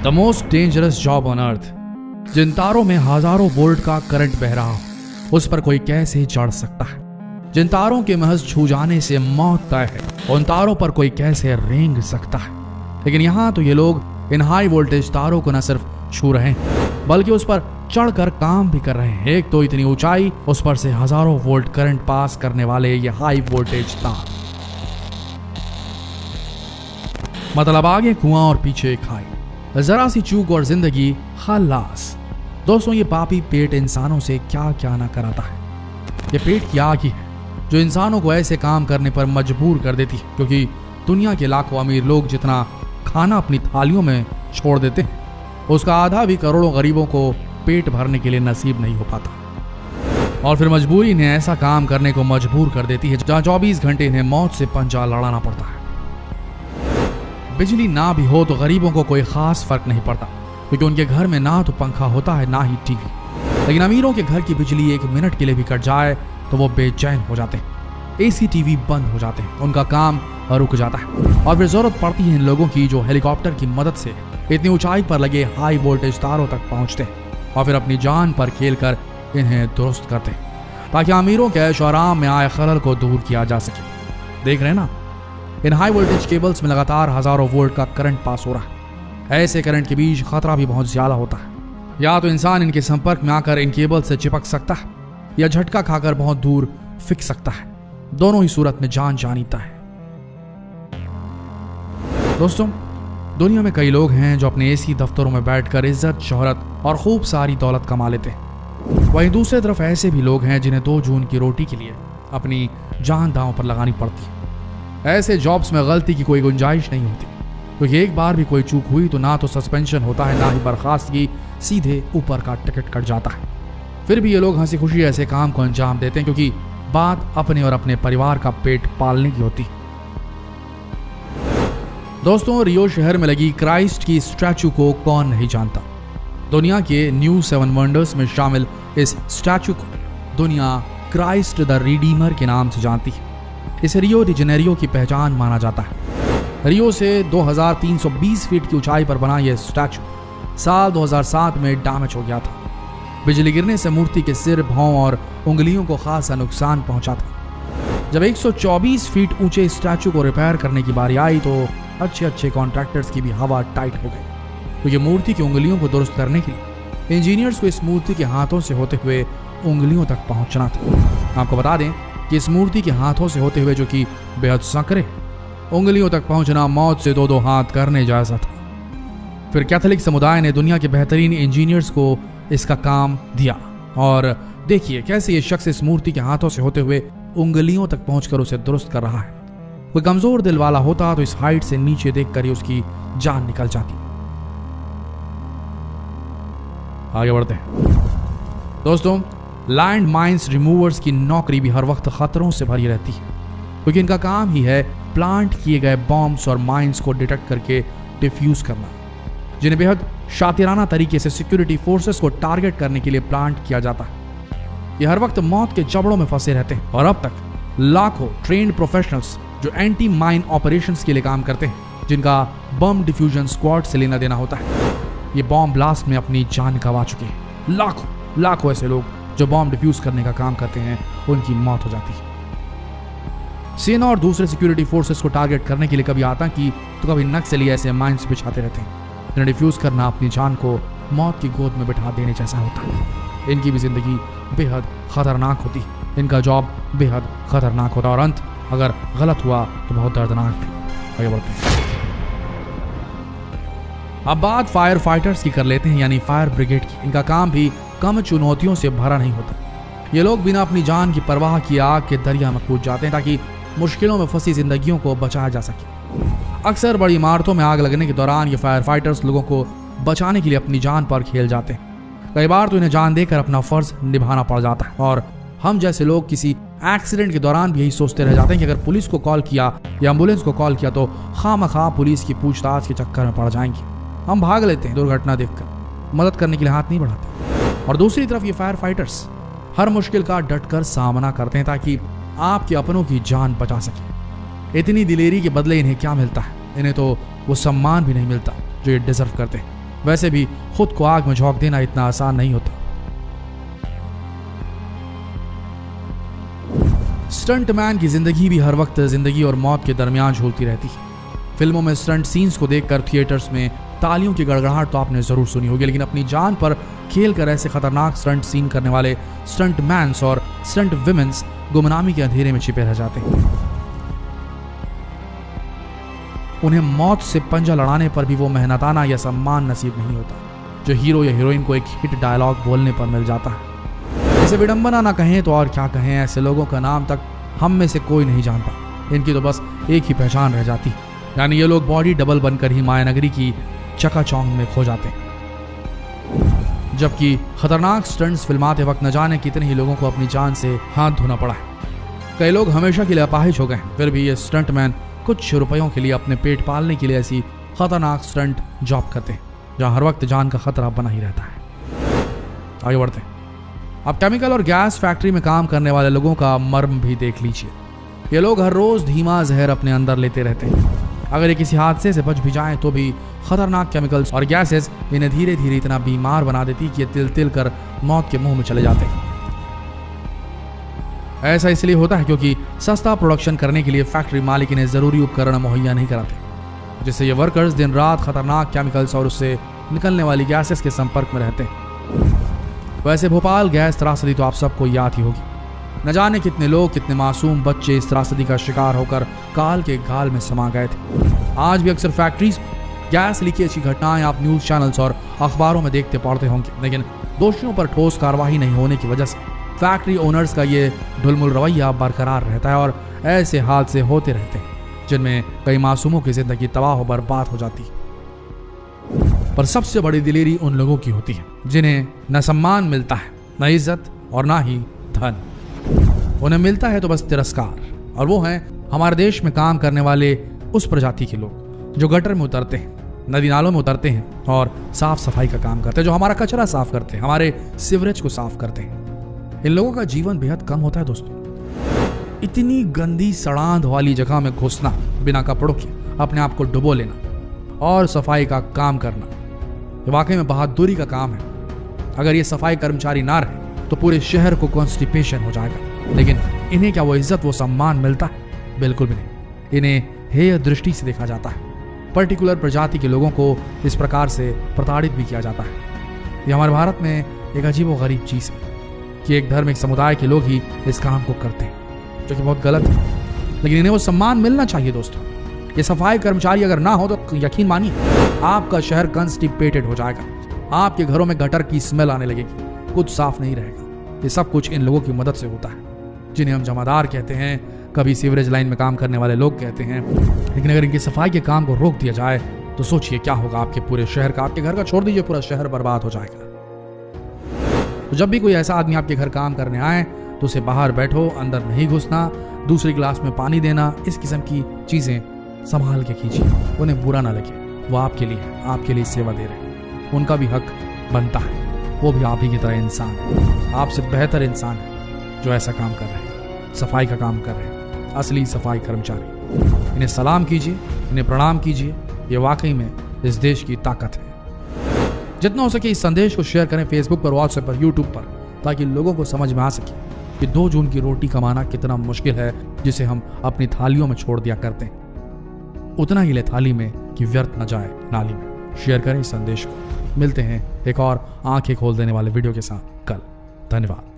The most dangerous job on earth. जिन तारों में हजारों वोल्ट का करंट बह रहा हो उस पर कोई कैसे चढ़ सकता है। जिन तारों के महज छू जाने से मौत तय है उन तारों पर कोई कैसे रेंग सकता है। लेकिन यहाँ तो ये लोग इन हाई वोल्टेज तारों को न सिर्फ छू रहे हैं बल्कि उस पर चढ़कर काम भी कर रहे हैं। एक तो इतनी ऊंचाई, उस पर से हजारों वोल्ट करंट पास करने वाले ये हाई वोल्टेज तार। मतलब आगे कुआं और पीछे खाई, जरा सी चूक और जिंदगी खलास। दोस्तों, ये पापी पेट इंसानों से क्या क्या ना कराता है। ये पेट की आग ही है जो इंसानों को ऐसे काम करने पर मजबूर कर देती है, क्योंकि दुनिया के लाखों अमीर लोग जितना खाना अपनी थालियों में छोड़ देते हैं उसका आधा भी करोड़ों गरीबों को पेट भरने के लिए नसीब नहीं हो पाता। और फिर मजबूरी इन्हें ऐसा काम करने को मजबूर कर देती है जहां 24 घंटे इन्हें मौत से पंजा लड़ाना पड़ता है। बिजली ना भी हो तो गरीबों को कोई खास फर्क नहीं पड़ता, क्योंकि उनके घर में ना तो पंखा होता है ना ही टीवी। लेकिन अमीरों के घर की बिजली एक मिनट के लिए भी कट जाए तो वो बेचैन हो जाते हैं। एसी टीवी बंद हो जाते हैं, उनका काम रुक जाता है। और फिर जरूरत पड़ती है इन लोगों की जो हेलीकॉप्टर की मदद से इतनी ऊंचाई पर लगे हाई वोल्टेज तारों तक पहुंचते हैं और फिर अपनी जान पर खेलकर इन्हें दुरुस्त करते हैं ताकि अमीरों के ऐश आराम में आए खलल को दूर किया जा सके। देख रहे हैं ना, इन हाई वोल्टेज केबल्स में लगातार हजारों वोल्ट का करंट पास हो रहा है। ऐसे करंट के बीच खतरा भी बहुत ज्यादा होता है। या तो इंसान इनके संपर्क में आकर इन केबल से चिपक सकता है या झटका खाकर बहुत दूर फिक सकता है। दोनों ही सूरत में जान जानी तय है। दोस्तों, दुनिया में कई लोग हैं जो अपने एसी दफ्तरों में बैठकर इज्जत, शोहरत और खूब सारी दौलत कमा लेते हैं। वहीं दूसरी तरफ ऐसे भी लोग हैं जिन्हें 2 जून की रोटी के लिए अपनी जान दांव पर लगानी पड़ती है। ऐसे जॉब्स में गलती की कोई गुंजाइश नहीं होती, क्योंकि एक बार भी कोई चूक हुई तो ना तो सस्पेंशन होता है ना ही बर्खास्तगी, सीधे ऊपर का टिकट कट जाता है। फिर भी ये लोग हंसी खुशी ऐसे काम को अंजाम देते हैं, क्योंकि बात अपने और अपने परिवार का पेट पालने की होती है। दोस्तों, रियो शहर में लगी क्राइस्ट की स्टैचू को कौन नहीं जानता। दुनिया के न्यू 7 वंडर्स में शामिल इस स्टैचू को दुनिया क्राइस्ट द रिडीमर के नाम से जानती है। इसे रियो डी जेनेरियो की पहचान माना जाता है। रियो से 2320 फीट की ऊंचाई पर बना यह स्टैचू साल 2007 में डैमेज हो गया था। बिजली गिरने से मूर्ति के सिर, भौं और उंगलियों को खासा नुकसान पहुंचा था। जब 124 फीट ऊंचे स्टैचू को रिपेयर करने की बारी आई तो अच्छे कॉन्ट्रैक्टर्स की भी हवा टाइट हो गई, क्योंकि मूर्ति की उंगलियों को दुरुस्त करने के लिए इंजीनियर्स को इस मूर्ति के हाथों से होते हुए उंगलियों तक पहुंचना था। आपको बता दें कि इस मूर्ति के हाथों से होते हुए, जो कि बेहद संकरे, उंगलियों तक पहुंचना मौत से 2-2 हाथ करने जैसा था। फिर कैथोलिक समुदाय ने दुनिया के बेहतरीन इंजीनियर्स को इसका काम दिया और देखिए कैसे ये शख्स इस मूर्ति के हाथों से होते हुए उंगलियों तक पहुंचकर उसे दुरुस्त कर रहा है। कोई कमजोर दिल वाला होता तो इस हाइट से नीचे देखकर ही उसकी जान निकल जाती। आगे बढ़ते हैं। दोस्तों, लैंड माइंस रिमूवर्स की नौकरी भी हर वक्त खतरों से भरी रहती है, क्योंकि इनका काम ही है प्लांट किए गए बॉम्ब्स और माइंस को डिटेक्ट करके डिफ्यूज करना, जिन्हें बेहद शातिराना तरीके से सिक्योरिटी फोर्सेस को टारगेट करने के लिए प्लांट किया जाता है। ये हर वक्त मौत के जबड़ों में फंसे रहते हैं और अब तक लाखों ट्रेन्ड प्रोफेशनल्स जो एंटी माइन ऑपरेशंस के लिए काम करते हैं, जिनका बम डिफ्यूजन स्क्वाड से लेना देना होता है, ये बॉम्ब ब्लास्ट में अपनी जान गंवा चुके हैं। लाखों ऐसे लोग जो बॉम्ब डिफ्यूज करने का काम करते हैं, उनकी मौत हो जाती है। सेना और दूसरे सिक्योरिटी फोर्सेस को टारगेट करने के लिए कभी आतंकी तो कभी नक्सली ऐसे माइंस बिछाते रहते हैं, जिन्हें डिफ्यूज करना अपनी जान को मौत की गोद में बिठा देने जैसा होता है। इनकी भी जिंदगी बेहद खतरनाक होती है, इनका जॉब बेहद खतरनाक होता है और अंत अगर गलत हुआ तो बहुत दर्दनाक भी। आगे बढ़ते हैं। अब बात फायर फाइटर्स की कर लेते हैं, यानी फायर ब्रिगेड की। इनका काम भी कम चुनौतियों से भरा नहीं होता। ये लोग बिना अपनी जान की परवाह किए आग के दरिया में कूद जाते हैं ताकि मुश्किलों में फंसी जिंदगियों को बचाया जा सके। अक्सर बड़ी इमारतों में आग लगने के दौरान ये फायर फाइटर्स लोगों को बचाने के लिए अपनी जान पर खेल जाते हैं। कई बार तो इन्हें जान देकर अपना फर्ज निभाना पड़ जाता है और हम जैसे लोग किसी एक्सीडेंट के दौरान भी यही सोचते रह जाते हैं कि अगर पुलिस को कॉल किया या एम्बुलेंस को कॉल किया तो खामखा पुलिस की पूछताछ के चक्कर में पड़ जाएंगे। हम भाग लेते हैं दुर्घटना देखकर, मदद करने के लिए हाथ नहीं बढ़ाते। और दूसरी तरफ ये फायर फाइटर्स हर मुश्किल का डटकर सामना करते हैं ताकि आपके अपनों की जान बचा सके। इतनी दिलेरी के बदले इन्हें क्या मिलता है? इन्हें तो वो सम्मान भी नहीं मिलता जो ये डिजर्व करते हैं। वैसे भी खुद को आग में झोंक देना इतना आसान नहीं होता। स्टंटमैन की जिंदगी भी हर वक्त जिंदगी और मौत के दरमियान झूलती रहती है। फिल्मों में स्टंट सीन्स को देखकर थिएटर्स में तालियों की गड़गड़ाहट तो आपने जरूर सुनी होगी, लेकिन अपनी जान पर खेल कर ऐसे खतरनाक स्टंट सीन करने वाले स्टंटमैन्स और स्टंट विमेन्स गुमनामी के अंधेरे में छिपे रह जाते हैं। उन्हें मौत से पंजा लड़ाने पर भी वो मेहनताना या सम्मान नसीब नहीं होता जो हीरो या हीरोइन को एक हिट डायलॉग बोलने पर मिल जाता है। इसे विडंबना ना कहें तो और क्या कहें, ऐसे लोगों का नाम तक हम में से कोई नहीं जानता। इनकी तो बस एक ही पहचान रह जाती, यानी ये लोग बॉडी डबल बनकर ही मायानगरी की चकाचौंध में खो जाते हैं। जबकि खतरनाक स्टंट्स फिल्माते वक्त न जाने कितने ही लोगों को अपनी जान से हाथ धोना पड़ा है। कई लोग हमेशा के लिए अपाहिज हो गए, फिर भी ये स्टंटमैन कुछ रुपयों के लिए अपने पेट पालने के लिए ऐसी खतरनाक स्टंट जॉब करते हैं जहां हर वक्त जान का खतरा बना ही रहता है। आगे बढ़ते हैं। अब केमिकल और गैस फैक्ट्री में काम करने वाले लोगों का मर्म भी देख लीजिए। ये लोग हर रोज धीमा जहर अपने अंदर लेते रहते हैं। अगर ये किसी हादसे से बच भी जाएं तो भी खतरनाक केमिकल्स और गैसेस इन्हें धीरे धीरे इतना बीमार बना देती कि ये तिल तिल कर मौत के मुंह में चले जाते हैं। ऐसा इसलिए होता है क्योंकि सस्ता प्रोडक्शन करने के लिए फैक्ट्री मालिक इन्हें जरूरी उपकरण मुहैया नहीं कराते, जिससे ये वर्कर्स दिन रात खतरनाक केमिकल्स और उससे निकलने वाली गैसेस के संपर्क में रहते हैं। वैसे भोपाल गैस त्रासदी तो आप सबको याद ही होगी। न जाने कितने लोग, कितने मासूम बच्चे इस त्रासदी का शिकार होकर काल के गाल में समा गए थे। आज भी अक्सर फैक्ट्रीज गैस लीकेज की घटनाएं आप न्यूज चैनल्स और अखबारों में देखते पढ़ते होंगे, लेकिन दोषियों पर ठोस कार्रवाई नहीं होने की वजह से फैक्ट्री ओनर्स का ये ढुलमुल रवैया बरकरार रहता है और ऐसे हादसे होते रहते हैं जिनमें कई मासूमों की जिंदगी तबाह और बर्बाद हो जाती है। पर सबसे बड़ी दिलेरी उन लोगों की होती है जिन्हें न सम्मान मिलता है, न इज्जत और ना ही धन। उन्हें मिलता है तो बस तिरस्कार, और वो हैं हमारे देश में काम करने वाले उस प्रजाति के लोग जो गटर में उतरते हैं, नदी नालों में उतरते हैं और साफ सफाई का काम करते हैं, जो हमारा कचरा साफ करते हैं, हमारे सीवरेज को साफ करते हैं। इन लोगों का जीवन बेहद कम होता है दोस्तों। इतनी गंदी सड़ांध वाली जगह में घुसना, बिना कपड़ों के अपने आप को डुबो लेना और सफाई का काम करना, ये वाकई में बहादुरी का काम है। अगर ये सफाई कर्मचारी ना रहे तो पूरे शहर को कॉन्स्टिपेशन हो जाएगा। लेकिन इन्हें क्या वो इज्जत, वो सम्मान मिलता है? बिल्कुल भी नहीं। इन्हें हेय दृष्टि से देखा जाता है। पर्टिकुलर प्रजाति के लोगों को इस प्रकार से प्रताड़ित भी किया जाता है। ये हमारे भारत में एक अजीब व गरीब चीज है कि एक धर्म, एक समुदाय के लोग ही इस काम को करते हैं, जो कि बहुत गलत है। लेकिन इन्हें वो सम्मान मिलना चाहिए दोस्तों। ये सफाई कर्मचारी अगर ना हो तो यकीन मानिए आपका शहर कंस्टिपेटेड हो जाएगा। आपके घरों में गटर की स्मेल आने लगेगी, कुछ साफ नहीं रहेगा। ये सब कुछ इन लोगों की मदद से होता है जिन्हें हम जमादार कहते हैं, कभी सीवरेज लाइन में काम करने वाले लोग कहते हैं। लेकिन अगर इनकी सफाई के काम को रोक दिया जाए तो सोचिए क्या होगा आपके पूरे शहर का। आपके घर का छोड़ दीजिए, पूरा शहर बर्बाद हो जाएगा। तो जब भी कोई ऐसा आदमी आपके घर काम करने आए तो उसे बाहर बैठो, अंदर नहीं घुसना, दूसरी गिलास में पानी देना, इस किस्म की चीजें संभाल के कीजिए। उन्हें बुरा ना लगे, वो आपके लिए है, आपके लिए सेवा दे रहे हैं। उनका भी हक बनता है, वो भी आप ही की तरह इंसान है, आपसे बेहतर इंसान है जो ऐसा काम कर रहे हैं, सफाई का काम कर रहे हैं, असली सफाई कर्मचारी। इन्हें सलाम कीजिए, इन्हें प्रणाम कीजिए। ये वाकई में इस देश की ताकत है। जितना हो सके इस संदेश को शेयर करें फेसबुक पर, व्हाट्सएप पर, यूट्यूब पर, ताकि लोगों को समझ में आ सके कि 2 जून की रोटी कमाना कितना मुश्किल है, जिसे हम अपनी थालियों में छोड़ दिया करते हैं। उतना ही ले थाली में कि व्यर्थ न जाए नाली में। शेयर करें इस संदेश को। मिलते हैं एक और आंखें खोल देने वाले वीडियो के साथ कल। धन्यवाद।